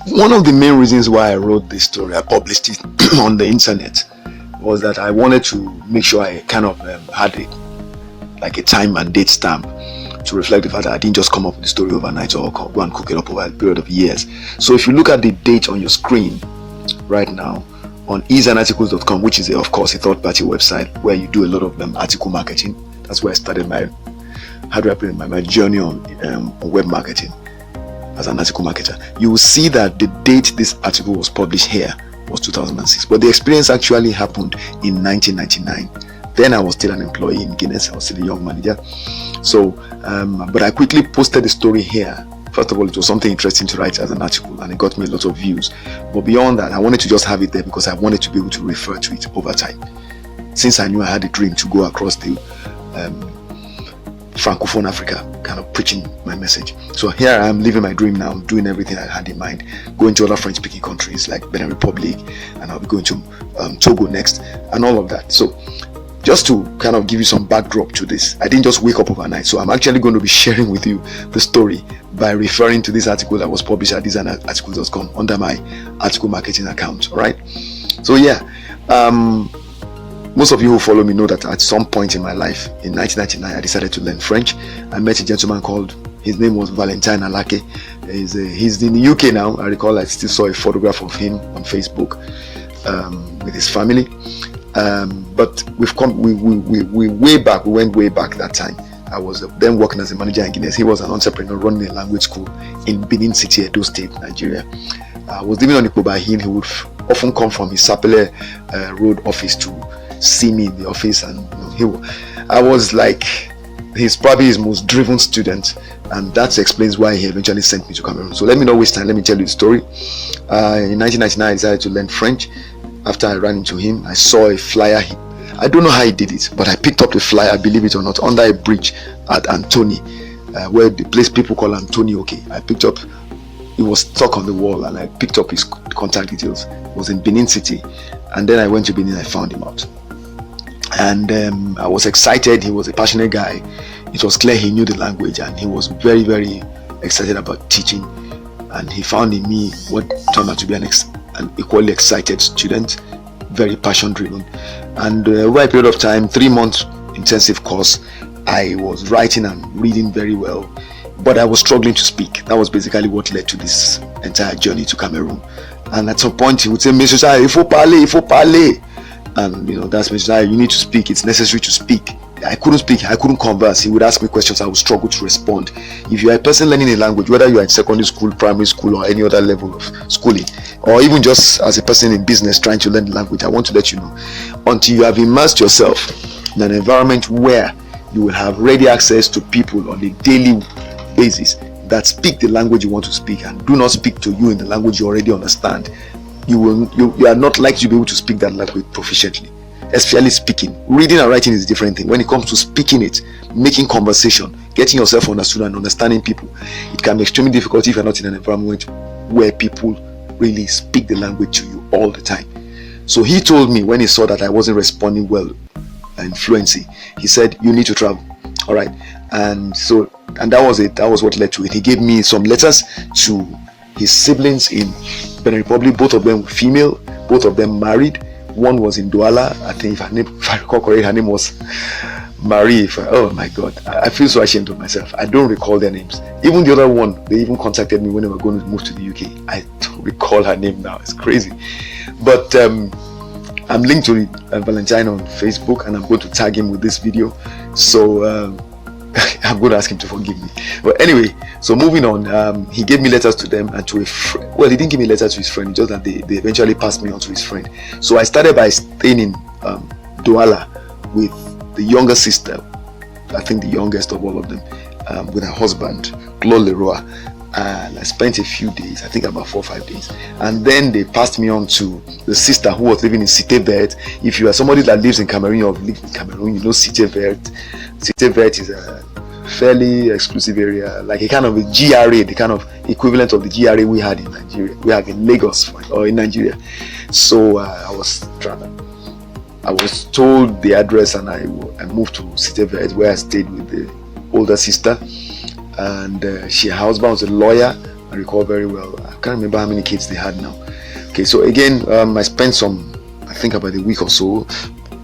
One of the main reasons why I wrote this story, I published it on the internet, was that I wanted to make sure I kind of had a time and date stamp to reflect the fact that I didn't just come up with the story overnight or go and cook it up over a period of years. So if you look at the date on your screen right now on easeandarticles.com, which is of course a third-party website where you do a lot of article marketing. That's where I started my journey on web marketing as an article marketer. You will see that the date this article was published here was 2006, but the experience actually happened in 1999. Then I was still an employee in Guinness. I was still a young manager. So, but I quickly posted the story here. First of all, it was something interesting to write as an article, and it got me a lot of views. But beyond that, I wanted to just have it there because I wanted to be able to refer to it over time. Since I knew I had a dream to go across the Francophone Africa, kind of preaching my message. So here I am living my dream now, doing everything I had in mind, going to other French-speaking countries like Benin Republic, and I'll be going to Togo next, and all of that. So just to kind of give you some backdrop to this, I didn't just wake up overnight. So I'm actually going to be sharing with you the story by referring to this article that was published at easeandarticles.com under my article marketing account. All right. So yeah, most of you who follow me know that at some point in my life, in 1999, I decided to learn French. I met a gentleman called, his name was Valentine Alake. He's in the UK now. I recall I still saw a photograph of him on Facebook with his family. But we went way back that time. I was then working as a manager in Guinness. He was an entrepreneur running a language school in Benin City, Edo State, Nigeria. I was living on Ikoba Hill. He would often come from his Sapele Road office to see me in the office, and I was like, he's probably his most driven student, and that explains why he eventually sent me to Cameroon. So let me not waste time. Let me tell you the story. In 1999, I decided to learn French. After I ran into him, I saw a flyer. I don't know how he did it, but I picked up the flyer, believe it or not, under a bridge at Antony, where the place people call Antony. Okay, I picked up, it was stuck on the wall, and I picked up his contact details. It was in Benin City, and then I went to Benin. I found him out, and I was excited. He was a passionate guy. It was clear he knew the language, and he was very, very excited about teaching. And he found in me what turned out to be an equally excited student, very passion driven. And over a period of time, 3 months intensive course, I was writing and reading very well, but I was struggling to speak. That was basically what led to this entire journey to Cameroon. And at some point he would say, "Monsieur Sai, il faut parler." And that's Monsieur Sai, you need to speak, it's necessary to speak. I couldn't speak, I couldn't converse. He would ask me questions, I would struggle to respond. If you are a person learning a language, whether you are in secondary school, primary school, or any other level of schooling, or even just as a person in business trying to learn the language, I want to let you know, until you have immersed yourself in an environment where you will have ready access to people on a daily basis that speak the language you want to speak and do not speak to you in the language you already understand, you are not likely to be able to speak that language proficiently. Especially speaking. Reading and writing is a different thing. When it comes to speaking it, making conversation, getting yourself understood and understanding people, it can be extremely difficult if you're not in an environment where people really speak the language to you all the time. So he told me, when he saw that I wasn't responding well in fluency, he said, "You need to travel." All right. And that was it. That was what led to it. He gave me some letters to his siblings in Benin Republic. Both of them were female, both of them married. One was in Douala. I think, if I recall correctly, her name was Marie. Oh my God, I feel so ashamed of myself. I don't recall their names. Even the other one, they even contacted me when they were going to move to the UK. I don't recall her name now. It's crazy. But I'm linked to Valentine on Facebook, and I'm going to tag him with this video. So I'm going to ask him to forgive me. But anyway, so moving on, he gave me letters to them and to a friend. Well, he didn't give me letters to his friend, just that they eventually passed me on to his friend. So I started by staying in Douala with the younger sister, I think the youngest of all of them, with her husband, Claude Leroy. And I spent a few days, I think about 4 or 5 days, and then they passed me on to the sister who was living in Cité Verte. If you are somebody that lives in Cameroon or live in Cameroon, you know Cité Verte. Cité Verte is a fairly exclusive area, like a kind of a GRA, the kind of equivalent of the GRA we had in Nigeria. We have in Lagos or in Nigeria. So I was told the address, and I moved to Cité Verte, where I stayed with the older sister. And her husband was a lawyer, I recall very well. I can't remember how many kids they had now. Okay, so again, I spent I think about a week or so,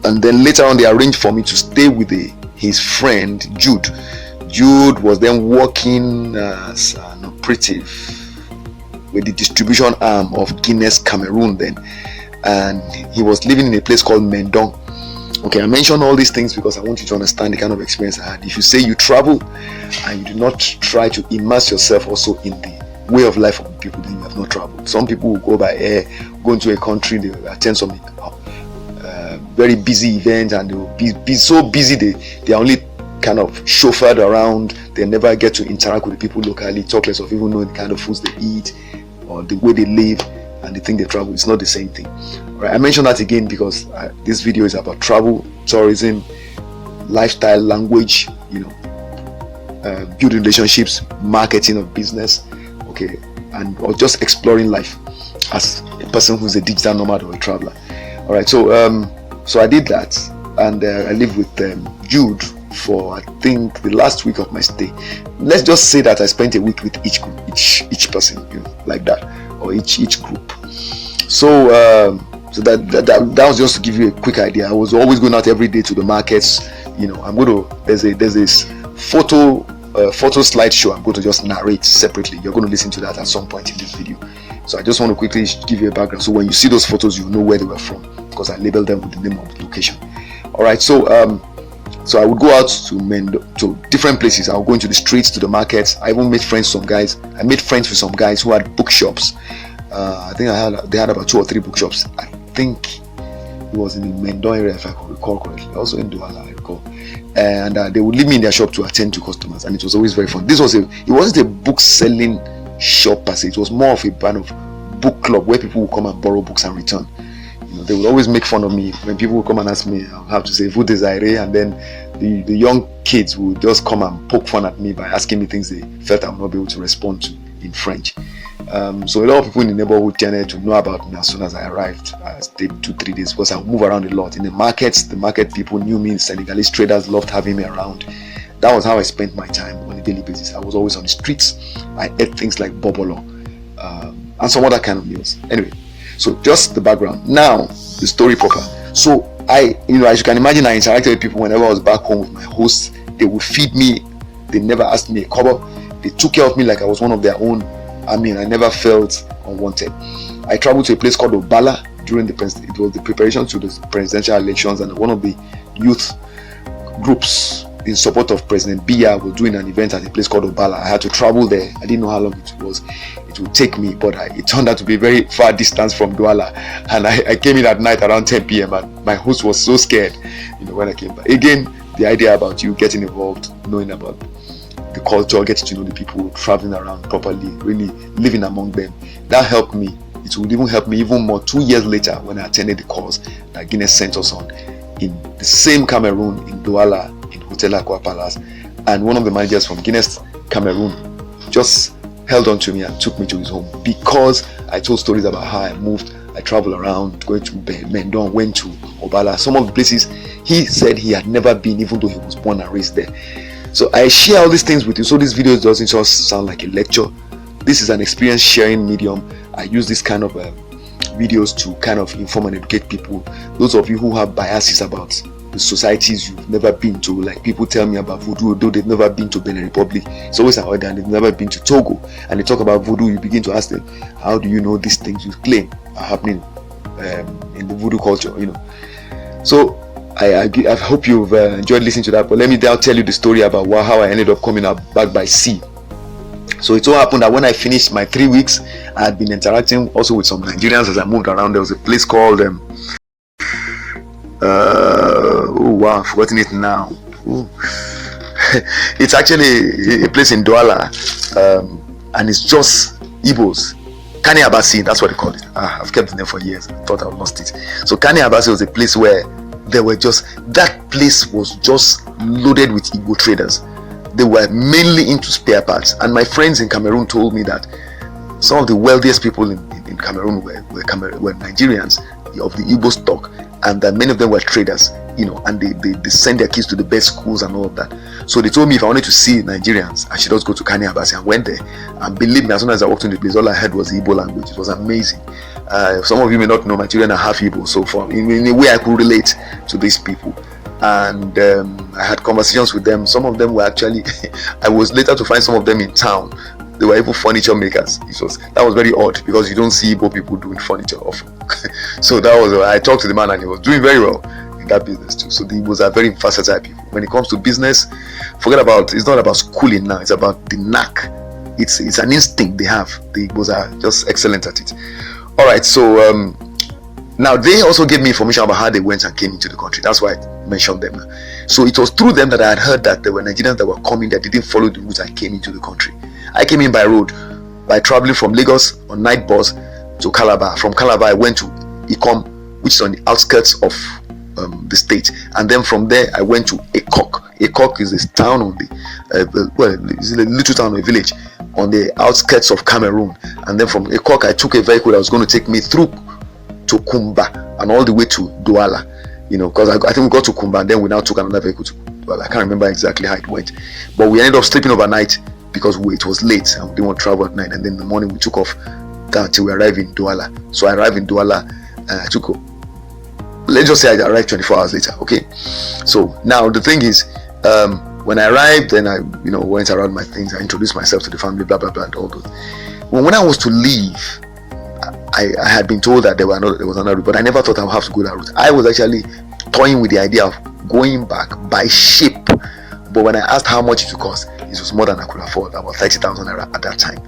and then later on they arranged for me to stay with his friend Jude. Jude was then working as an operative with the distribution arm of Guinness Cameroon then, and he was living in a place called Mendon. Okay, I mention all these things because I want you to understand the kind of experience I had. If you say you travel and you do not try to immerse yourself also in the way of life of people, then you have not traveled. Some people will go by air, go into a country, they will attend some very busy event, and they will be so busy they are only kind of chauffeured around. They never get to interact with the people locally, talk less of even knowing the kind of foods they eat or the way they live, and they think they travel. It's not the same thing. Right, I mention that again because this video is about travel, tourism, lifestyle, language, building relationships, marketing of business, okay, or just exploring life as a person who's a digital nomad or a traveler. All right, so I did that, and I lived with Jude for I think the last week of my stay. Let's just say that I spent a week with each group, each person, like that, or each group. So that was just to give you a quick idea. I was always going out every day to the markets. There's this photo slideshow I'm going to just narrate separately. You're going to listen to that at some point in this video. So I just want to quickly give you a background, so when you see those photos, you know where they were from, because I labeled them with the name of the location. All right, so I would go out to different places. I would go into the streets, to the markets. I even made friends with some guys. I made friends with some guys who had bookshops. I think they had about 2 or 3 bookshops. I think it was in the Mendon area, if I could recall correctly. Also in Douala, I recall. And they would leave me in their shop to attend to customers, and it was always very fun. It wasn't a book selling shop per se. It was more of a kind of book club where people would come and borrow books and return. They would always make fun of me when people would come and ask me. I'll have to say "Vous désirez," and then the young kids would just come and poke fun at me by asking me things they felt I would not be able to respond to in French. So a lot of people in the neighborhood tended to know about me as soon as I arrived. I stayed 2-3 days because I would move around a lot in the markets. The market people knew me. Senegalese traders loved having me around. That was how I spent my time on a daily basis. I was always on the streets. I ate things like bobolo and some other kind of meals. Anyway, so just the background. Now the story proper. So as you can imagine, I interacted with people whenever I was back home with my hosts. They would feed me. They never asked me a kobo. They took care of me like I was one of their own. I never felt unwanted. I traveled to a place called Obala during it was the preparation to the presidential elections, and one of the youth groups in support of President Biya was doing an event at a place called Obala. I had to travel there. I didn't know how long it would take me, but it turned out to be very far distance from Douala, and I came in at night around 10 p.m. and my host was so scared when I came back. Again, the idea about you getting involved, knowing about the culture, getting to know the people, traveling around properly, really living among them, that helped me. It would even help me even more 2 years later when I attended the course that Guinness sent us on in the same Cameroon, in Douala, in Hotel Aqua Palace. And one of the managers from Guinness Cameroon just held on to me and took me to his home because I told stories about how I moved. I traveled around, going to Mendon, went to Obala, some of the places he said he had never been, even though he was born and raised there. So I share all these things with you, so this video doesn't just sound like a lecture. This is an experience sharing medium. I use this kind of videos to kind of inform and educate people. Those of you who have biases about the societies you've never been to, like people tell me about voodoo, though they've never been to Benin Republic. It's always an order, and they've never been to Togo, and they talk about voodoo. You begin to ask them, how do you know these things you claim are happening in the voodoo culture? So I hope you've enjoyed listening to that, but let me now tell you the story about how I ended up coming back by sea. So it so happened that when I finished my 3 weeks, I had been interacting also with some Nigerians as I moved around. There was a place called I've forgotten it now. It's actually a place in Douala, and it's just Igbos. Kani Abasi, that's what they call it. I've kept the name for years. I thought I lost it. So Kani Abasi was a place where that place was just loaded with Igbo traders. They were mainly into spare parts, and my friends in Cameroon told me that some of the wealthiest people in Cameroon were Nigerians of the Igbo stock, and that many of them were traders. and they send their kids to the best schools and all of that. So they told me if I wanted to see Nigerians, I should just go to Kani Abasi. I went there, and believe me, as soon as I walked into the place, all I heard was the Igbo language. It was amazing. Some of you may not know, my children are half Igbo, so in a way I could relate to these people. And I had conversations with them. Some of them were actually I was later to find some of them in town. They were even furniture makers. That was very odd, because you don't see Igbo people doing furniture often. So that was, I talked to the man, and he was doing very well in that business too. So the Igbos are very versatile people. When it comes to business, it's not about schooling now, it's about the knack. It's an instinct they have. The Igbos are just excellent at it. All right, so now they also gave me information about how they went and came into the country. That's why I mentioned them. So it was through them that I had heard that there were Nigerians that were coming that didn't follow the route I came into the country. I came in by road, by traveling from Lagos on night bus to Calabar. From Calabar I went to Ikom, which is on the outskirts of the state, and then from there I went to Ekok. Ekok is this town on it's a little town or a village on the outskirts of Cameroon. And then from Ekok I took a vehicle that was going to take me through to Kumba and all the way to Douala, because I think we got to Kumba, and then we now took another vehicle to Douala. I can't remember exactly how it went, but we ended up sleeping overnight because it was late and we didn't want to travel at night. And then in the morning we took off until we arrived in Douala. So I arrived in Douala, let's just say I arrived 24 hours later. Okay, so now the thing is, when I arrived, then I went around my things, I introduced myself to the family, blah blah blah, and all those. When I was to leave, I had been told that there was another route, but I never thought I would have to go that route. I was actually toying with the idea of going back by ship, but when I asked how much it would cost, it was more than I could afford, about 30,000 naira at that time.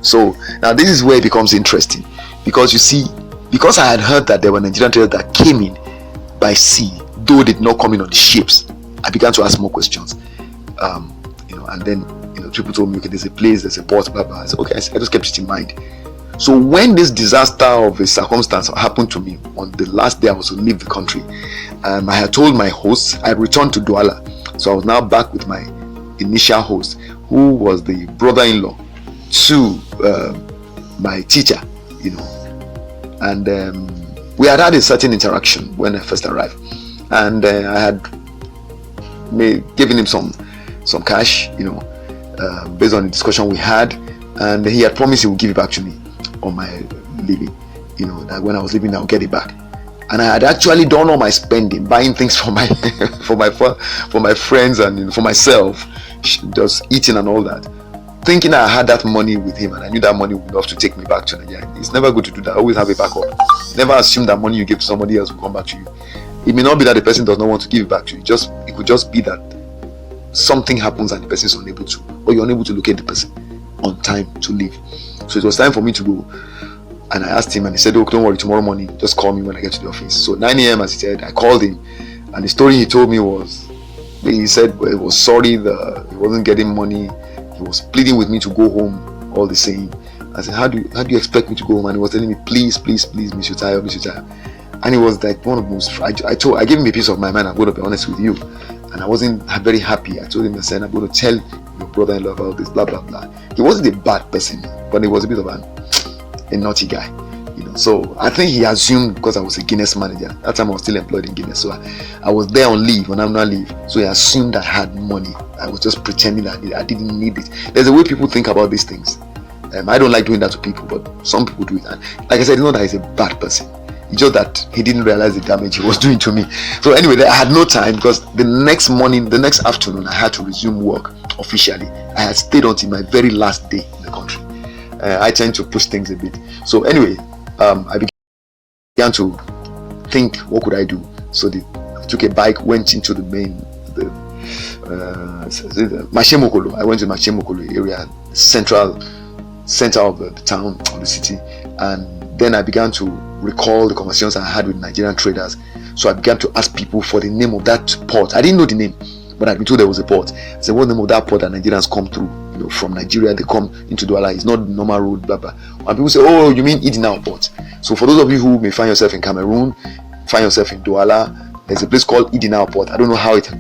So now this is where it becomes interesting, because you see, because I had heard that there were Nigerian traders that came in by sea, though they did not come in on the ships, I began to ask more questions. And then people told me, okay, there's a place, there's a port, blah blah. I said, okay, I just kept it in mind. So when this disaster of a circumstance happened to me on the last day I was to leave the country, I had told my host I had returned to Douala. So I was now back with my initial host, who was the brother-in-law to my teacher, and we had a certain interaction when I first arrived, and I had given him some cash, based on the discussion we had, and he had promised he would give it back to me on my leaving, that when I was leaving I'll get it back. And I had actually done all my spending, buying things for my for my friends and for myself, just eating and all that, thinking I had that money with him, and I knew that money would have to take me back to Nigeria. It's never good to do that. Always have a backup. Never assume that money you give to somebody else will come back to you. It may not be that the person does not want to give it back to you. It could just be that something happens and the person is unable to, or you're unable to locate the person on time to leave. So it was time for me to go, and I asked him, and he said, "Oh, don't worry, tomorrow morning, just call me when I get to the office." So 9 a.m. as he said, I called him, and the story he told me was, he said he was sorry he wasn't getting money. He was pleading with me to go home all the same. I said, how do you expect me to go home? And he was telling me, please, Mr. Tayo. And it was like one of the most, I gave him a piece of my mind. I'm going to be honest with you, and I wasn't very happy. I told him, I said, I'm going to tell your brother-in-law about this, blah blah blah. He wasn't a bad person, but he was a bit of a naughty guy, So I think he assumed, because I was a Guinness manager that time, I was still employed in Guinness, so I was there on leave, on annual leave. So he assumed I had money. I was just pretending that I didn't need it. There's a way people think about these things. I don't like doing that to people, but some people do it. And like I said, it's not that he's a bad person. It's just that he didn't realize the damage he was doing to me. So anyway, I had no time, because the next afternoon, I had to resume work officially. I had stayed until my very last day in the country. I tend to push things a bit. So anyway, I began to think, what could I do? So I took a bike, went into the Mashemokolo. I went to Mashemokolo area, center of the town, of the city, and then I began to recall the conversations I had with Nigerian traders. So I began to ask people for the name of that port. I didn't know the name, but I'd been told there was a port. I said, what's the name of that port that Nigerians come through? From Nigeria, they come into Douala. It's not the normal road, blah blah. And people say, oh, you mean Idina port? So for those of you who may find yourself in Cameroon, find yourself in Douala, there's a place called Idina port. I don't know how it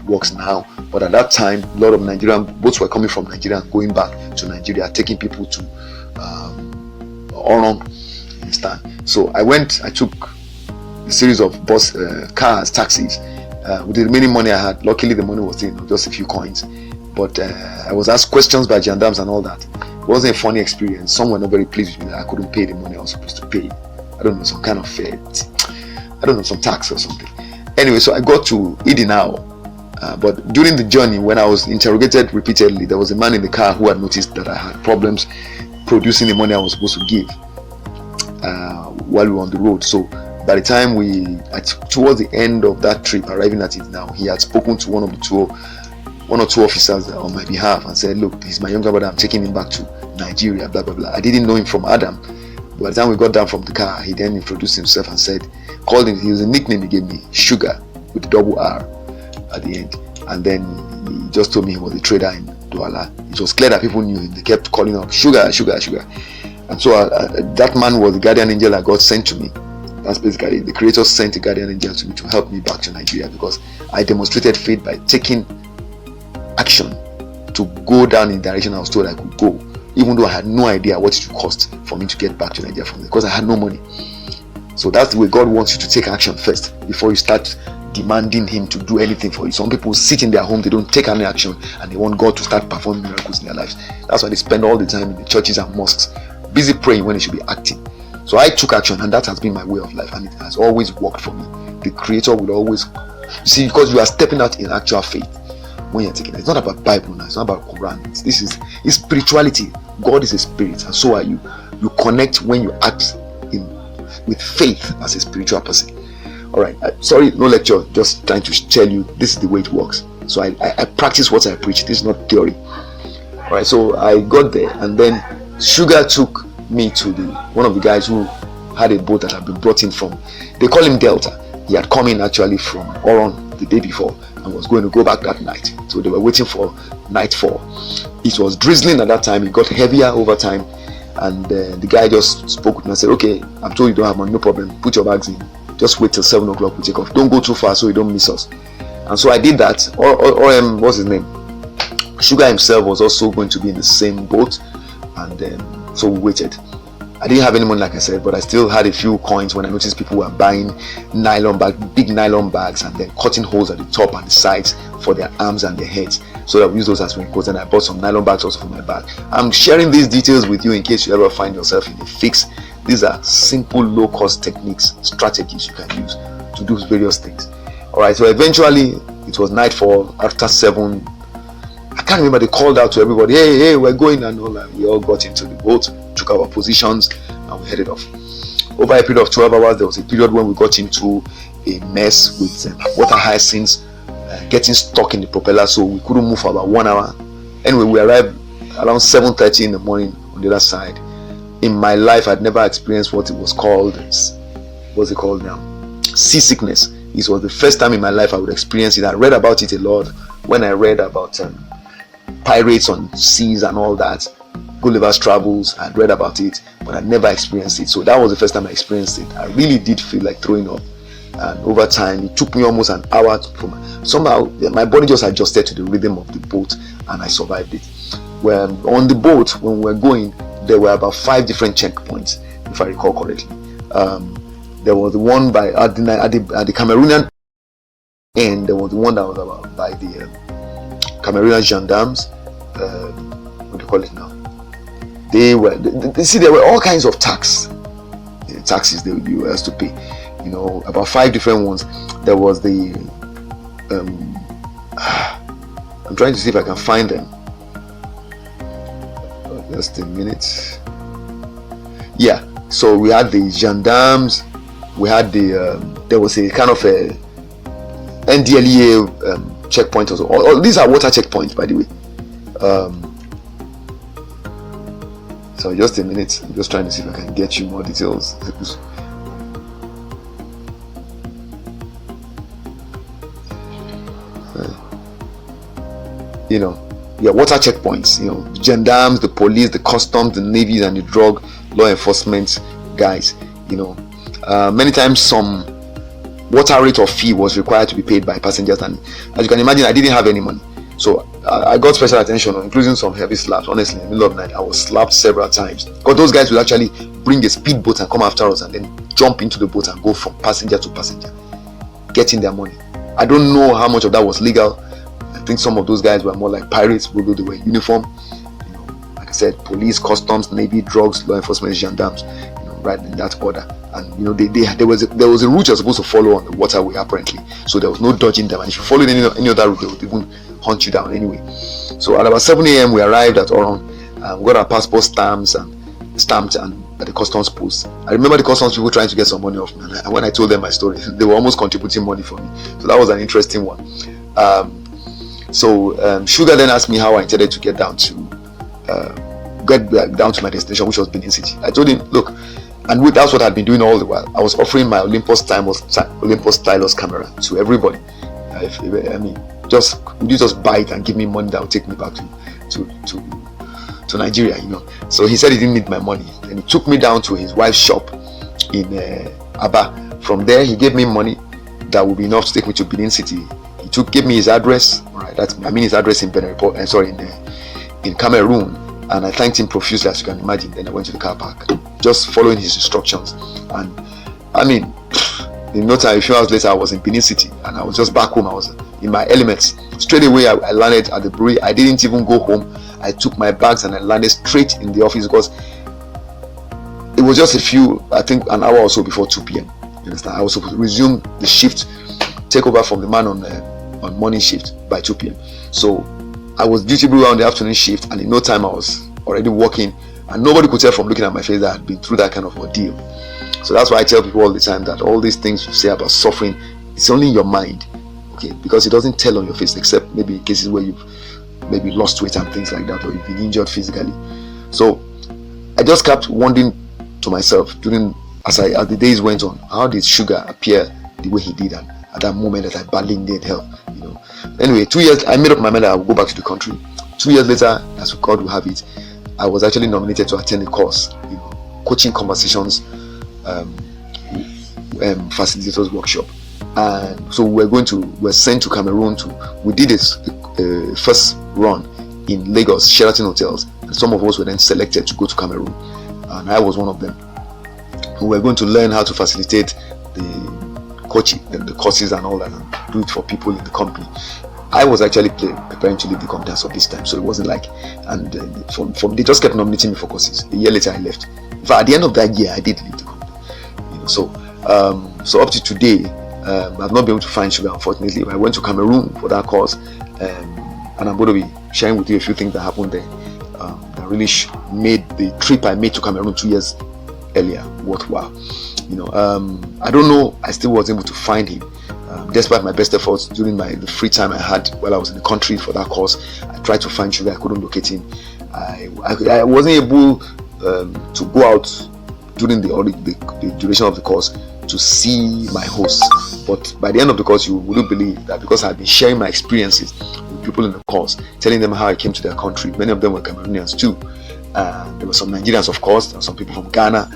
works now, but at that time, a lot of Nigerian boats were coming from Nigeria and going back to Nigeria, taking people to Orong. Understand? So I took a series of cars, taxis. With the remaining money I had, luckily the money was just a few coins. But I was asked questions by gendarmes and all that. It wasn't a funny experience. Some were not very pleased with me that I couldn't pay the money I was supposed to pay. I don't know, some kind of fare. I don't know, some tax or something. Anyway, so I got to Idinao. But during the journey, when I was interrogated repeatedly, there was a man in the car who had noticed that I had problems producing the money I was supposed to give while we were on the road. So by the time towards the end of that trip, arriving at Idinao, he had spoken to one or two officers on my behalf and said, look, he's my younger brother, I'm taking him back to Nigeria, blah blah blah. I didn't know him from Adam. By the time we got down from the car, he then introduced himself and said, he was a nickname he gave me, Sugar, with the double R at the end. And then he just told me he was a trader in Douala. It was clear that people knew him. They kept calling up Sugar, Sugar, Sugar. And so that man was the guardian angel that God sent to me. That's basically the Creator sent a guardian angel to me to help me back to Nigeria, because I demonstrated faith by taking action to go down in the direction I was told I could go, even though I had no idea what it would cost for me to get back to Nigeria from there, because I had no money. So that's the way God wants you to take action first before you start demanding Him to do anything for you. Some people sit in their home, they don't take any action, and they want God to start performing miracles in their lives. That's why they spend all the time in the churches and mosques, busy praying when they should be acting. So I took action, and that has been my way of life, and it has always worked for me. The Creator will always, see, because you are stepping out in actual faith when you're taking it. It's not about Bible now, it's not about Quran. It's spirituality. God is a spirit, and so are you. You connect when you act with faith as a spiritual person. All right, sorry, no lecture, just trying to tell you this is the way it works. So I practice what I preach. This is not theory. All right, so I got there, and then Sugar took me to one of the guys who had a boat that had been brought in from, they call him Delta. He had come in actually from Oron the day before and was going to go back that night. So they were waiting for nightfall. It was drizzling at that time. It got heavier over time, and the guy just spoke with me and said, okay, I'm told you don't have money, no problem, put your bags in, just wait till 7 o'clock, we take off, don't go too far so you don't miss us. And so I did that. Or what's his name, Sugar himself was also going to be in the same boat, and so we waited. I didn't have any money, like I said, but I still had a few coins when I noticed people were buying big nylon bags, and then cutting holes at the top and the sides for their arms and their heads, so that we use those as raincoats. And I bought some nylon bags also for my bag. I'm sharing these details with you in case you ever find yourself in a fix. These are simple, low-cost techniques, strategies you can use to do various things. All right, so eventually it was nightfall. After 7, I can't remember, they called out to everybody, hey, we're going, and all that. We all got into the boat, took our positions, and we headed off. Over a period of 12 hours, there was a period when we got into a mess with water hyacinths getting stuck in the propeller, so we couldn't move for about 1 hour. Anyway, we arrived around 7:30 in the morning on the other side. In my life, I'd never experienced what it was called, what's it called now? Seasickness. It was the first time in my life I would experience it. I read about it a lot when I read about pirates on seas and all that. Gulliver's Travels, I'd read about it, but I'd never experienced it. So that was the first time I experienced it. I really did feel like throwing up, and over time it took me almost an hour somehow my body just adjusted to the rhythm of the boat, and I survived it. When on the boat, when we were going, there were about 5 different checkpoints, if I recall correctly. There was the one at the Cameroonian end. There was the one that was about by the Cameroonian gendarmes. What do you call it now? There were all kinds of taxes they were asked to pay. About 5 different ones. There was the I'm trying to see if I can find them. Just a minute. Yeah, so we had the gendarmes, we had there was a kind of a NDLEA checkpoint also. All these are water checkpoints, by the way. So just a minute, I'm just trying to see if I can get you more details. Water checkpoints, gendarmes, the police, the customs, the navy, and the drug law enforcement guys. Many times some water rate or fee was required to be paid by passengers, and as you can imagine, I didn't have any money, so I got special attention, including some heavy slaps. Honestly, in the middle of the night, I was slapped several times, because those guys would actually bring a speedboat and come after us and then jump into the boat and go from passenger to passenger, getting their money. I don't know how much of that was legal. I think some of those guys were more like pirates, although they were in uniform. Like I said, police, customs, navy, drugs, law enforcement, gendarmes, right in that order. And there was a route you're supposed to follow on the waterway apparently, so there was no dodging them. And if you followed any other route, they would even hunt you down anyway. So at about 7 a.m. we arrived at Oron. We got our passport stamped and at the customs post. I remember the customs people trying to get some money off me, and when I told them my story, they were almost contributing money for me. So that was an interesting one. Sugar then asked me how I intended to get down to my destination, which was Benin City. I told him, look, and that's what I'd been doing all the while. I was offering my Olympus stylus camera to everybody. Would you just buy it and give me money that will take me back to Nigeria, So he said he didn't need my money, and he took me down to his wife's shop in Aba. From there, he gave me money that would be enough to take me to Benin City. He gave me his address. All right, his address in in Cameroon, and I thanked him profusely, as you can imagine. Then I went to the car park, just following his instructions, and in no time, a few hours later, I was in Benin City, and I was just back home. I was in my elements. Straight away, I landed at the brewery. I didn't even go home. I took my bags and I landed straight in the office, because it was just an hour or so before 2 p.m. You understand? I was supposed to resume the shift, take over from the man on morning shift by 2 p.m. So I was duty-free on the afternoon shift, and in no time I was already working, and nobody could tell from looking at my face that I had been through that kind of ordeal. So that's why I tell people all the time that all these things you say about suffering, it's only in your mind, okay? Because it doesn't tell on your face, except maybe in cases where you've maybe lost weight and things like that, or you've been injured physically. So I just kept wondering to myself as the days went on, how did Sugar appear the way he did, and at that moment that I badly needed help, Anyway, 2 years, I made up my mind that I would go back to the country. 2 years later, as God will have it, I was actually nominated to attend a course, coaching conversations, facilitators workshop. And so we're sent to Cameroon we did this first run in Lagos, Sheraton hotels, and some of us were then selected to go to Cameroon, and I was one of them. We were going to learn how to facilitate the coaching, the courses and all that, and do it for people in the company. I was actually preparing to leave the company as of this time, so it wasn't like, and they just kept nominating me for courses. A year later I left. In fact, at the end of that year I did leave the company. So up to today, I've not been able to find Sugar, unfortunately. I went to Cameroon for that course, and I'm going to be sharing with you a few things that happened there that really made the trip I made to Cameroon 2 years earlier worthwhile. I don't know, I still was able to find him, despite my best efforts during the free time I had while I was in the country for that course. I tried to find Sugar, I couldn't locate him. I wasn't able to go out during the duration of the course to see my hosts, but by the end of the course, you wouldn't believe that, because I had been sharing my experiences with people in the course, telling them how I came to their country. Many of them were Cameroonians too. There were some Nigerians, of course, and some people from Ghana,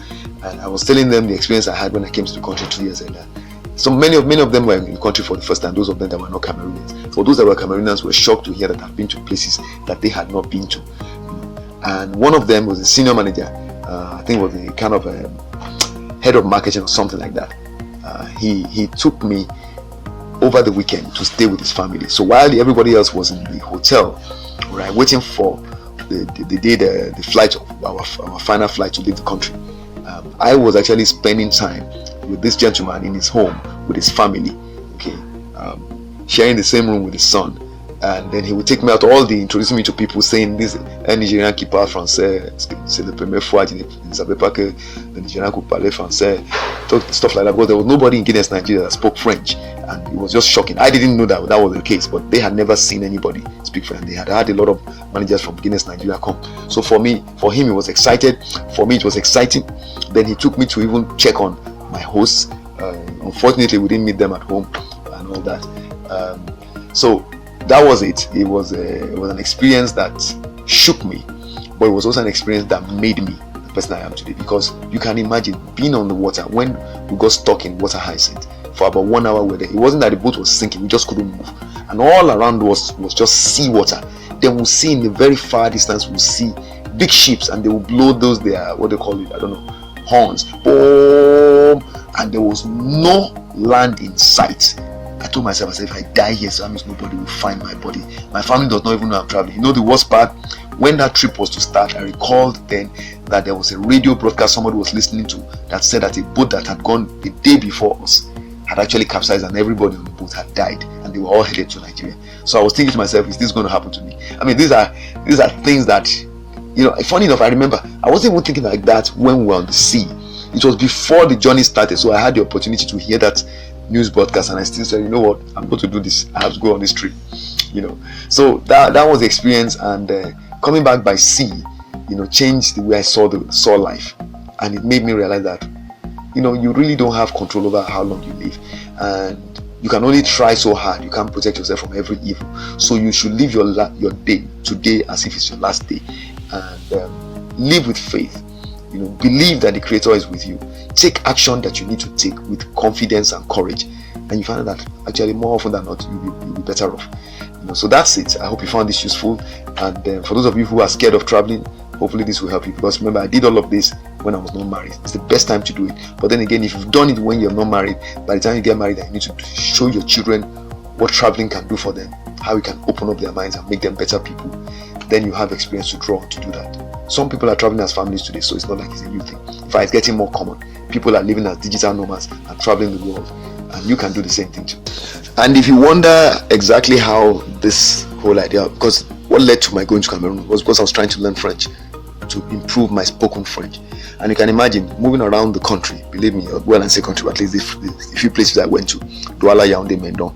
and I was telling them the experience I had when I came to the country 2 years earlier. So many of them were in the country for the first time. Those of them that were not Cameroonians. For those that were Cameroonians, were shocked to hear that I've been to places that they had not been to. And one of them was a senior manager. I think was the kind of head of marketing or something like that. He took me over the weekend to stay with his family. So while everybody else was in the hotel, right, waiting for the flight, our final flight to leave the country, I was actually spending time with this gentleman in his home with his family, okay, sharing the same room with his son. And then he would take me out, introducing me to people, saying this Nigerian qui parle français, c'est la première fois, je ne savais pas que the Nigerian could parler français, stuff like that, because there was nobody in Guinness, Nigeria that spoke French, and it was just shocking. I didn't know that was the case, but they had never seen anybody speak French. They had a lot of managers from Guinness, Nigeria come. So for him, he was excited. For me, it was exciting. Then he took me to even check on my hosts. Unfortunately, we didn't meet them at home and all that. So that was it. It was an experience that shook me, but it was also an experience that made me the person I am today. Because you can imagine being on the water when we got stuck in water hyacinth for about 1 hour. It wasn't that the boat was sinking; we just couldn't move, and all around was just seawater. Then we'll see in the very far distance, we'll see big ships, and they will blow those what they call it, I don't know, horns, boom, and there was no land in sight. I told myself, I said, if I die here, so that means nobody will find my body. My family does not even know I'm traveling. You know the worst part? When that trip was to start, I recalled then that there was a radio broadcast somebody was listening to that said that a boat that had gone the day before us had actually capsized and everybody on the boat had died and they were all headed to Nigeria. So I was thinking to myself, is this going to happen to me? I mean, these are things that, you know, funny enough, I remember I wasn't even thinking like that when we were on the sea. It was before the journey started, so I had the opportunity to hear that news broadcast and I still said, you know what, I'm going to do this. I have to go on this trip, you know. So that was the experience, and coming back by sea, you know, changed the way I saw life, and it made me realize that, you know, you really don't have control over how long you live, and you can only try so hard. You can't protect yourself from every evil. So you should live your day today as if it's your last day, and live with faith. You know, believe that the Creator is with you. Take action that you need to take with confidence and courage, and you find that actually more often than not you'll be better off. You know, so that's it. I hope you found this useful, and for those of you who are scared of traveling, hopefully this will help you, because remember, I did all of this when I was not married. It's the best time to do it. But then again, if you've done it when you're not married, by the time you get married, you need to show your children what traveling can do for them, how it can open up their minds and make them better people. Then you have experience to draw on to do that. Some people are traveling as families today, so it's not like it's a new thing. In fact, it's getting more common. People are living as digital nomads and traveling the world, and you can do the same thing too. And if you wonder exactly how this whole idea, because what led to my going to Cameroon was because I was trying to learn French to improve my spoken French. And you can imagine moving around the country, believe me, well, I say country, but at least the few places I went to, Douala, Yaoundé, Mendon,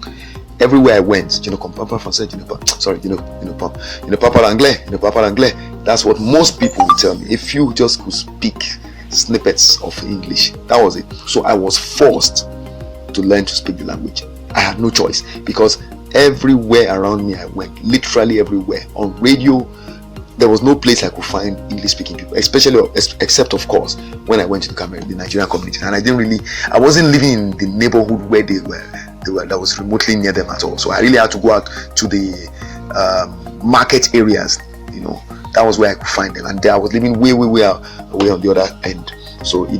everywhere I went, je ne comprends pas français, je ne parle pas anglais. That's what most people would tell me. If you just could speak snippets of English, that was it. So I was forced to learn to speak the language. I had no choice, because everywhere around me I went, literally everywhere. On radio, there was no place I could find English speaking people, except of course when I went to the Cameroon, the Nigerian community, and I wasn't living in the neighborhood where they were that was remotely near them at all. So I really had to go out to the market areas, you know. That was where I could find them, and there I was living way away on the other end. So I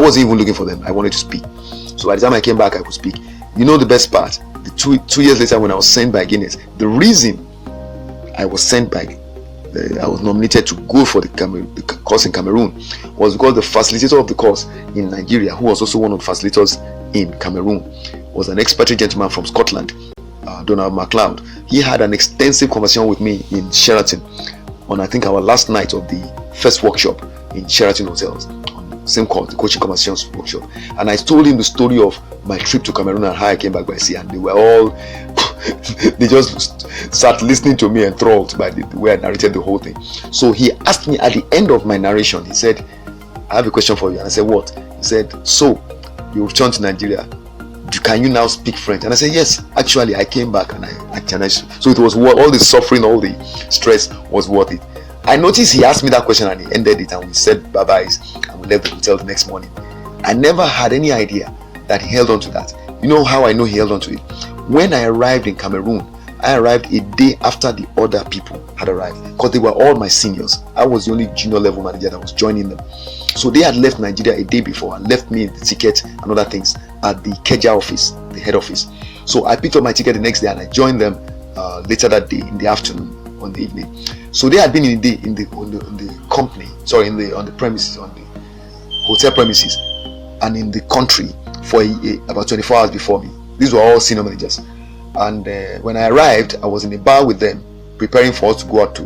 wasn't even looking for them. I wanted to speak. So by the time I came back, I could speak. You know the best part? The two years later, when I was sent by Guinness, the reason I was sent by, I was nominated to go for the course in Cameroon, was because the facilitator of the course in Nigeria, who was also one of the facilitators in Cameroon, was an expatriate gentleman from Scotland, Donald MacLeod. He had an extensive conversation with me in Sheraton on, I think, our last night of the first workshop in Sheraton Hotels, on same called the coaching conversations workshop. And I told him the story of my trip to Cameroon and how I came back by sea, and they were all they just sat listening to me, enthralled by the way I narrated the whole thing. So he asked me at the end of my narration, he said, I have a question for you. And I said, what? He said, so you returned to Nigeria, can you now speak French? And I said, yes, actually I came back and I so it was all the suffering, all the stress was worth it. I noticed he asked me that question and he ended it, and we said bye-byes and we left the hotel the next morning. I never had any idea that he held on to that. You know how I know he held on to it? When I arrived in Cameroon, I arrived a day after the other people had arrived, because they were all my seniors. I was the only junior level manager that was joining them. So they had left Nigeria a day before and left me the ticket and other things at the Keja office, the head office. So I picked up my ticket the next day and I joined them later that day in the afternoon, on the evening. So they had been on the premises, on the hotel premises, and in the country for about 24 hours before me. These were all senior managers. And when I arrived, I was in a bar with them, preparing for us to go out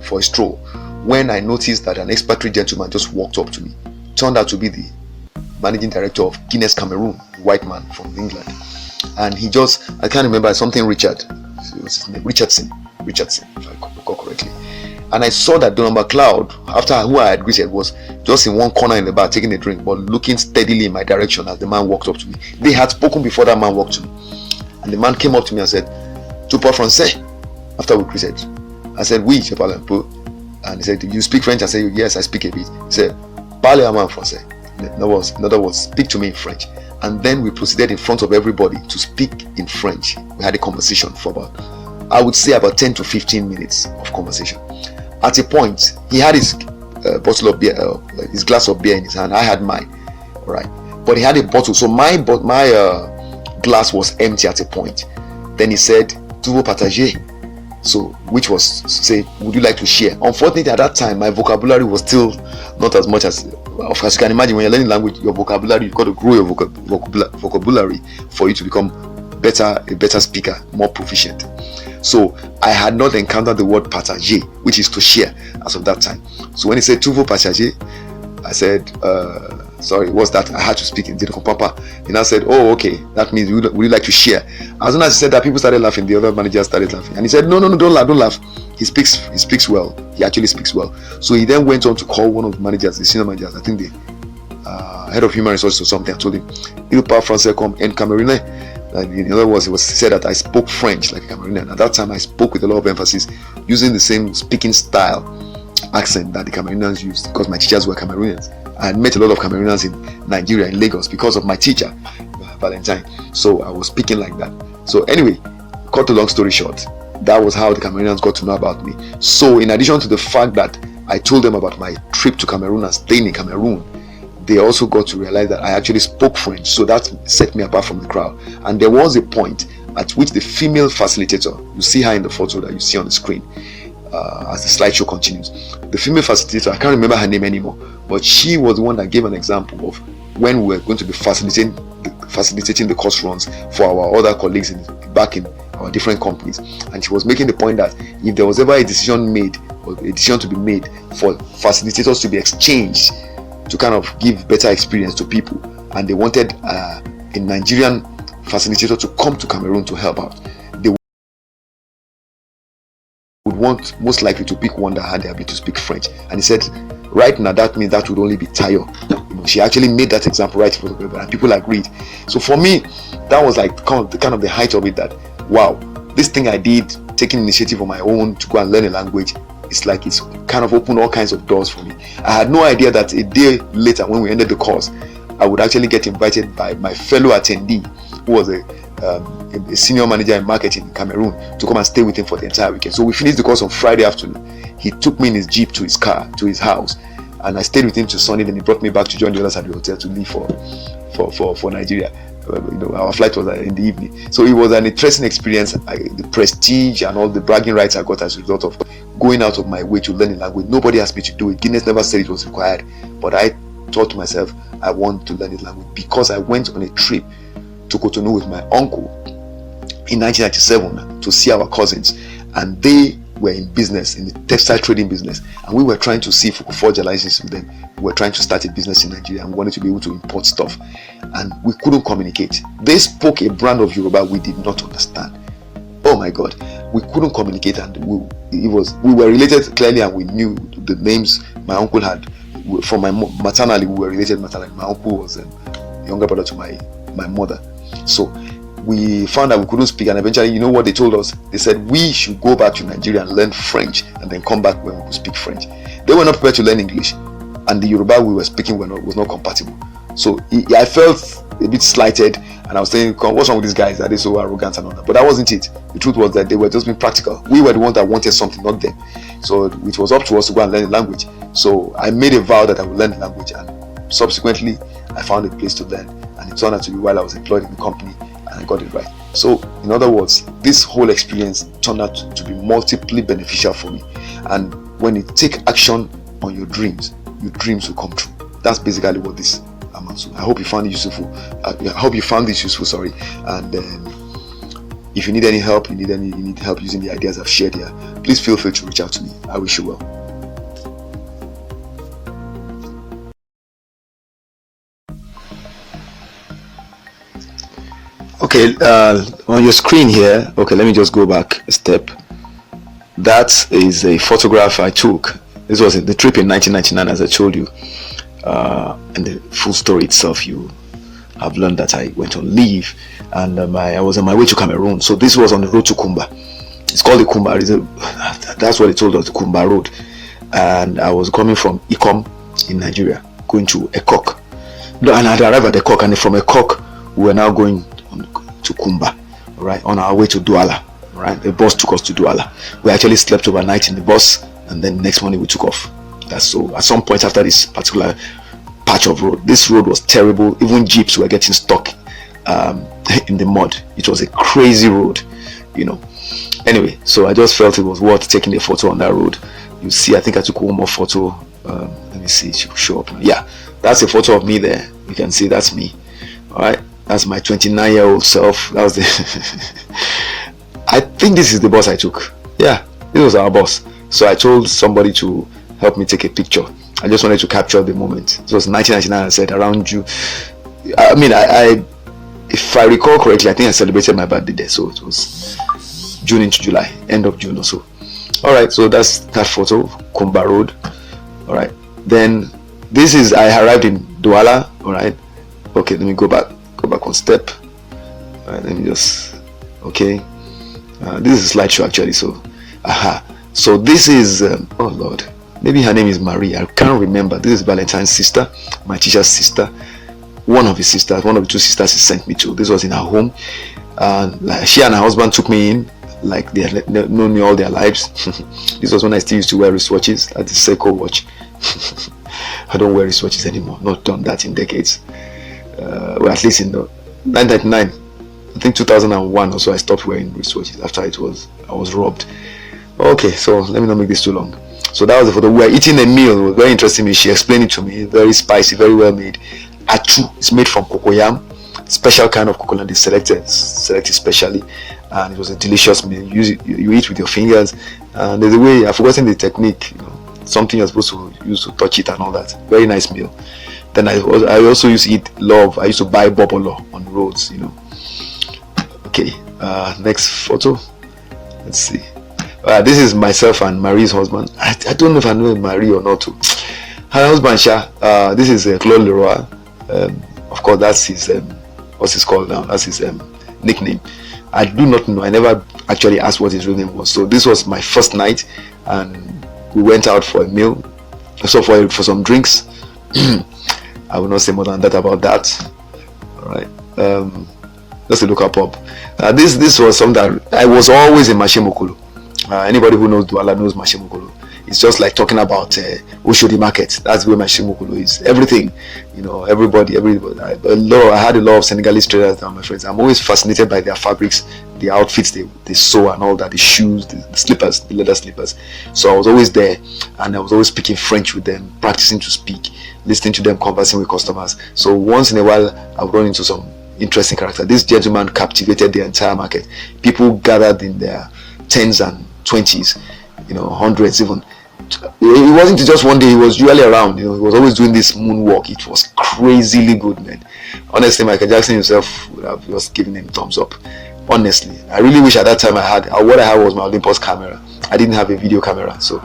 for a stroll, when I noticed that an expatriate gentleman just walked up to me. Turned out to be the managing director of Guinness Cameroon, white man from England. And he just, I can't remember, something Richard, it was his name, Richardson, if I recall correctly. And I saw that Donald MacLeod, after who I had greeted, was just in one corner in the bar taking a drink, but looking steadily in my direction as the man walked up to me. They had spoken before that man walked to me. And the man came up to me and said, "Tu parles français?" After we greeted, I said, "Oui, je parle un peu." And he said, "Do you speak French?" I said, "Yes, I speak a bit." He said, "Parlez-moi en français." In other words, speak to me in French. And then we proceeded in front of everybody to speak in French. We had a conversation for about 10 to 15 minutes of conversation. At a point, he had his a bottle of beer, his glass of beer in his hand. I had mine, right? But he had a bottle, so my glass was empty at a point. Then he said, "Tu veux partager?" So, which was say, "Would you like to share?" Unfortunately, at that time, my vocabulary was still not as much as you can imagine. When you're learning language, your vocabulary, you've got to grow your vocabulary for you to become a better speaker, more proficient. So I had not encountered the word partager, which is to share, as of that time. So when he said "Tu veux partager," I said, sorry, what's that? I had to speak in Dino Papa. He now said, "Oh, okay, that means would you like to share?" As soon as he said that, people started laughing. The other managers started laughing, and he said, "No, don't laugh. He speaks well. He actually speaks well." So he then went on to call one of the managers, the senior managers, I think the head of human resources or something. I told him, "Il parle français comme un Camerounais." In other words, it said that I spoke French like a Cameroonian. At that time, I spoke with a lot of emphasis, using the same speaking style, accent that the Cameroonians used, because my teachers were Cameroonians. I had met a lot of Cameroonians in Nigeria, in Lagos, because of my teacher, Valentine. So I was speaking like that. So anyway, cut a long story short, that was how the Cameroonians got to know about me. So in addition to the fact that I told them about my trip to Cameroon and staying in Cameroon, they also got to realize that I actually spoke French. So that set me apart from the crowd. And there was a point at which the female facilitator, you see her in the photo that you see on the screen, as the slideshow continues, the female facilitator, I can't remember her name anymore, but she was the one that gave an example of when we were going to be facilitating the course runs for our other colleagues back in our different companies. And she was making the point that if there was ever a decision made, or a decision to be made for facilitators to be exchanged to kind of give better experience to people, and they wanted a Nigerian facilitator to come to Cameroon to help out, they would want most likely to pick one that had the ability to speak French. And he said, right now, that means that would only be Tayo. She actually made that example right in front of everybody, and people agreed. So for me, that was like kind of the height of it, that wow, this thing I did, taking initiative on my own to go and learn a language, it's kind of opened all kinds of doors for me. I had no idea that a day later, when we ended the course, I would actually get invited by my fellow attendee, who was a senior manager in marketing in Cameroon, to come and stay with him for the entire weekend. So we finished the course on Friday afternoon. He took me in his jeep to his car, to his house, and I stayed with him till Sunday. Then he brought me back to join the others at the hotel to leave for Nigeria. Our flight was in the evening. So it was an interesting experience. The prestige and all the bragging rights I got as a result of going out of my way to learn a language. Nobody asked me to do it. Guinness never said it was required, but I thought to myself, I want to learn this language because I went on a trip to Cotonou with my uncle in 1997 to see our cousins, and they were in business, in the textile trading business, and we were trying to see if we could forge alliances with them. We were trying to start a business in Nigeria and we wanted to be able to import stuff, and we couldn't communicate. They spoke a brand of Yoruba we did not understand. Oh my God, we couldn't communicate, and we were related clearly, and we knew the names my uncle had. From my maternally, we were related maternally. My uncle was a younger brother to my mother. So we found that we couldn't speak, and eventually, you know what they told us? They said we should go back to Nigeria and learn French, and then come back when we could speak French. They were not prepared to learn English, and the Yoruba we were speaking was not compatible. So I felt a bit slighted, and I was saying, what's wrong with these guys? Are they so arrogant and all that? But that wasn't it. The truth was that they were just being practical. We were the ones that wanted something, not them. So it was up to us to go and learn the language. So I made a vow that I would learn the language, and subsequently I found a place to learn, and it turned out to be while I was employed in the company, and I got it right. So in other words, this whole experience turned out to be multiply beneficial for me. And when you take action on your dreams will come true. That's basically what this amounts to. I hope you found it useful. Sorry. And if you need any help, you need help using the ideas I've shared here, please feel free to reach out to me. I wish you well. Okay, on your screen here, okay, let me just go back a step. That is a photograph I took. This was the trip in 1999, as I told you, and the full story itself, you have learned that I went on leave, and I was on my way to Cameroon. So this was on the road to Kumba. It's called the Kumba. That's what they told us, the Kumba Road. And I was coming from Ikom in Nigeria, going to Ekok. And I had arrived at Ekok, and from Ekok, we were now going to Kumba, right, on our way to Douala. Right, the bus took us to Douala. We actually slept overnight in the bus, and then next morning we took off. That's so. At some point after this particular patch of road, this road was terrible. Even jeeps were getting stuck in the mud. It was a crazy road, Anyway, so I just felt it was worth taking a photo on that road. You see, I think I took one more photo. Let me see, it should show up. Yeah, that's a photo of me there. You can see that's me. All right, that's my 29-year-old self. That was the I think this is the bus I took. Yeah, this was our bus. So I told somebody to help me take a picture. I just wanted to capture the moment. It was 1999. I said around June. I mean, I if I recall correctly, I think I celebrated my birthday there. So it was June into July, end of June or so. All right, so that's that photo, Kumba Road. All right, then this is I arrived in Douala. All right, okay, let me go back one step. All right, let me just this is a slideshow actually. So so this is oh Lord, maybe her name is Marie, I can't remember. This is Valentine's sister, my teacher's sister. One of the two sisters he sent me to. This was in her home, and she and her husband took me in like they had known me all their lives. This was when I still used to wear wristwatches. That's the Seiko watch. I don't wear wristwatches anymore, not done that in decades. Well, at least in the 1999, I think 2001 or so, I stopped wearing wristwatches after I was robbed. Okay, so let me not make this too long. So that was the photo. We were eating a meal. It was very interesting. She explained it to me. Very spicy, very well made. Atu. It's made from cocoyam, special kind of coconut. Is selected specially, and it was a delicious meal. You eat with your fingers, and there's a way. I've forgotten the technique. Something you're supposed to use to touch it and all that. Very nice meal. Then I also used to eat love. I used to buy bobolo on the roads. Okay. Next photo. Let's see. This is myself and Marie's husband. I don't know if I know Marie or not. Her husband, Sha. This is Claude Leroy. Of course, that's his what's his called now? That's his nickname. I do not know. I never actually asked what his real name was. So this was my first night, and we went out for a meal. So for some drinks. I will not say more than that about that. All right. Just to look up. This was something that I was always in Mashimokolo. Anybody who knows Douala knows Mashimokolo. It's just like talking about Oshodi Market. That's where Mashimokolo is. Everything, everybody. I had a lot of Senegalese traders that are my friends. I'm always fascinated by their fabrics, the outfits they sew and all that, the shoes, the slippers, the leather slippers. So I was always there, and I was always speaking French with them, practicing to speak, listening to them, conversing with customers. So once in a while, I would run into some interesting character. This gentleman captivated the entire market. People gathered in their 10s and 20s, hundreds even. It wasn't just one day. He was usually around. He was always doing this moonwalk. It was crazily good, man. Honestly, Michael Jackson himself would have just given him thumbs up. Honestly, I really wish at that time what I had was my Olympus camera. I didn't have a video camera, so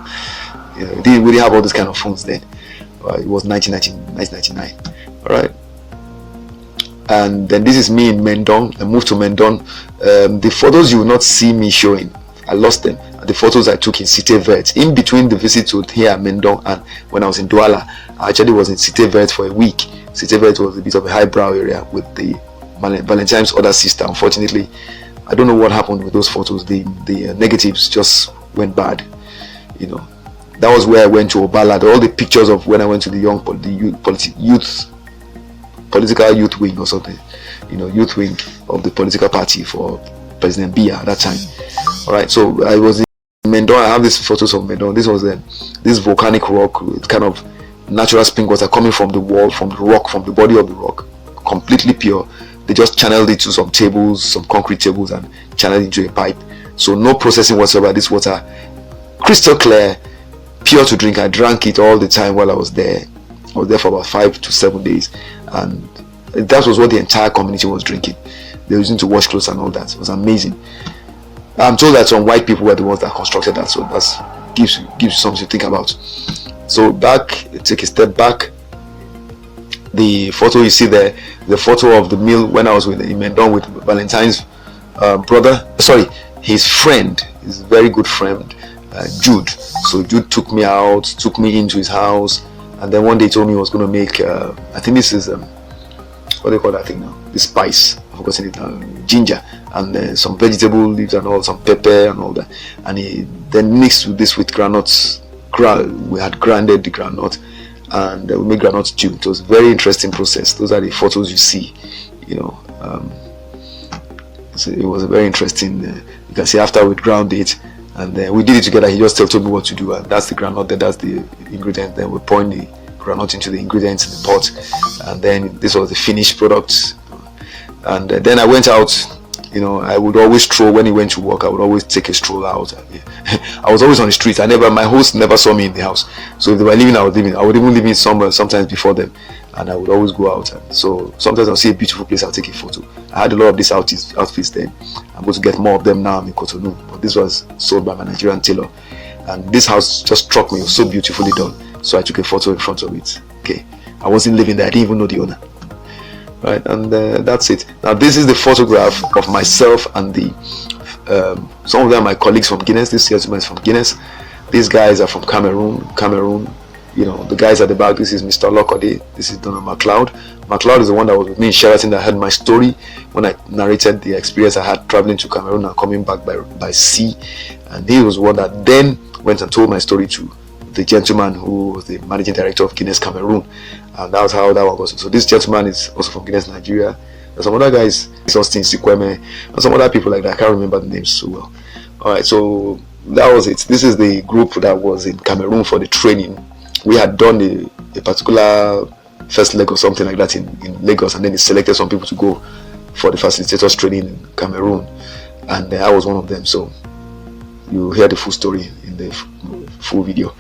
didn't really have all these kind of phones then. It was 1999. All right. And then this is me in Mendon. I moved to Mendon. The photos you will not see me showing. I lost them. The photos I took in Cité Verte. In between the visit to here Mendon and when I was in Douala, I actually was in Cité Verte for a week. Cité Verte was a bit of a highbrow area with the Valentine's other sister. Unfortunately, I don't know what happened with those photos. The negatives just went bad. That was where I went to Obala. All the pictures of when I went to the political youth wing or something, youth wing of the political party for President Biya at that time. All right, so I was in Mendon. I have these photos of Mendon. This was this volcanic rock with kind of natural spring water coming from the wall, from the rock, from the body of the rock, completely pure. They just channeled it to some tables, some concrete tables, and channeled it into a pipe. So no processing whatsoever. This water, crystal clear, pure to drink. I drank it all the time while I was there. I was there for about 5 to 7 days, and that was what the entire community was drinking. They were using to wash clothes and all that. It was amazing. I'm told that some white people were the ones that constructed that, so that gives you something to think about. So take a step back. The photo you see there, the photo of the meal when I was in Mendon with Valentine's his friend, his very good friend, Jude. So Jude took me out, took me into his house, and then one day he told me he was going to make, I think this is, what do you call that thing now? The spice, I've forgotten it now, ginger, and some vegetable leaves and all, some pepper and all that. And he then mixed this with granuts, we had grounded the groundnut, and we made groundnut stew. It was a very interesting process. Those are the photos you see. So it was a very interesting. You can see after we ground it, and then we did it together. He just told me what to do, and that's the groundnut. Then that's the ingredient. Then we pour the groundnut into the ingredients in the pot, and then this was the finished product. And then I went out. I would always stroll when he went to work. I would always take a stroll out. I was always on the street. My host never saw me in the house. So if they were leaving, I was leaving. I would even leave in somewhere sometimes before them, and I would always go out. So sometimes I'll see a beautiful place, I'll take a photo. I had a lot of these outfits then. I'm going to get more of them now. I'm in Cotonou, but this was sold by my Nigerian tailor, and this house just struck me. It was so beautifully done. So I took a photo in front of it. Okay, I wasn't living there. I didn't even know the owner. Right, and that's it. Now this is the photograph of myself and some of them are my colleagues from Guinness. This gentleman is from Guinness. These guys are from Cameroon. The guys at the back, this is Mr. Lokode, this is Donald McLeod. McLeod is the one that was with me in Sheraton that heard my story when I narrated the experience I had traveling to Cameroon and coming back by sea, and he was one that then went and told my story to the gentleman who was the managing director of Guinness Cameroon, and that's how that one goes. So this gentleman is also from Guinness Nigeria. There's some other guys, Austin Sikweme, and some other people like that. I can't remember the names so well. Alright, so that was it. This is the group that was in Cameroon for the training. We had done a particular first leg or something like that in Lagos, and then they selected some people to go for the facilitators training in Cameroon, and I was one of them. So you hear the full story in the full video.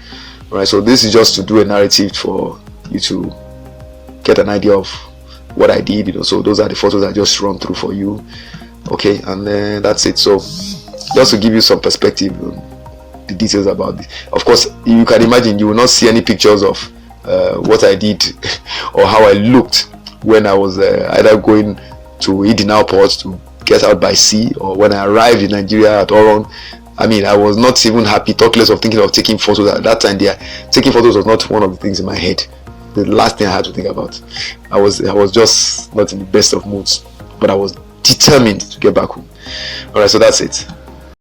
Alright, so this is just to do a narrative for you to get an idea of what I did. So those are the photos I just run through for you. Okay, and that's it. So just to give you some perspective, the details about this. Of course, you can imagine you will not see any pictures of what I did or how I looked when I was either going to Idina port to get out by sea, or when I arrived in Nigeria at Oron. I was not even happy, talk less of thinking of taking photos. At that time, taking photos was not one of the things in my head. The last thing I had to think about. I was just not in the best of moods, but I was determined to get back home. Alright, so that's it.